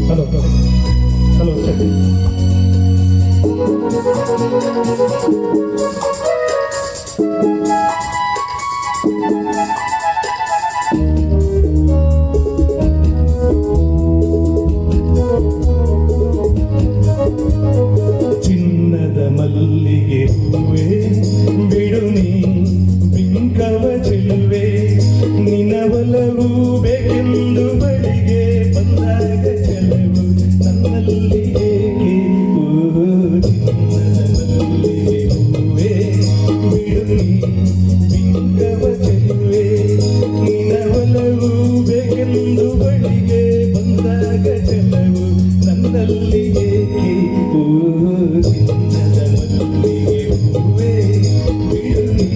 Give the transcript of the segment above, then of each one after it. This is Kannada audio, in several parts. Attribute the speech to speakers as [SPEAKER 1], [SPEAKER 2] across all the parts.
[SPEAKER 1] Hello hello check. ಚಿನ್ನದ ಮಲ್ಲಿಗೆ ಹೂವೆ ಬಿಡು ನೀ ಬಿಂಕವ ಚೆಲುವೆ, ನಿನ ಒಲವು ಬೇಕೆಂದು ಬಳಿಗೆ ಬಂದಾಗ ಚೆಲುವು ನನ್ನಲ್ಲಿ ಏಕೆ? ಓ ಚಿನ್ನದ ಮಲ್ಲಿಗೆ ಹೂವೆ ಬಿಡು ನೀ ಬಿಂಕವ ಚೆಲುವೆ, ನಿನ ಒಲವು ಬೇಕೆಂದು ಬಳಿಗೆ ಬಂದಾಗ ಚೆಲುವು ನನ್ನಲ್ಲಿ ಏಕೆ? ಓ ಚಿನ್ನದ ಮಲ್ಲಿಗೆ ಹೂವೆ ಬಿಡು ನೀ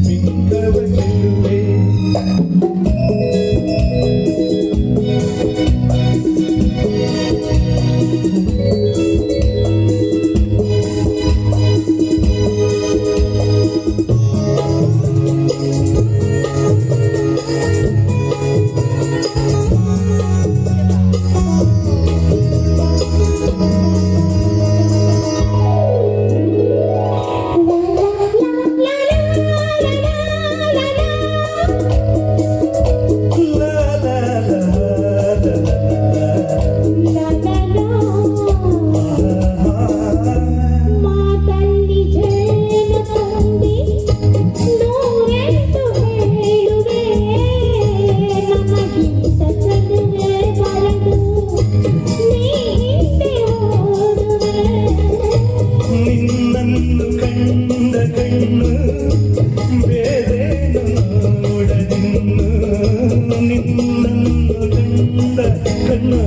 [SPEAKER 1] ಬಿಂಕವ ಚೆಲುವೆ. ನಿನ್ನನ್ನು ಕಂಡ ಕಣ್ಣು ಬೇರೇನು ನೋಡದಿನ್ನು, ನಿನ್ನನ್ನು ಕಂಡ ಕಣ್ಣು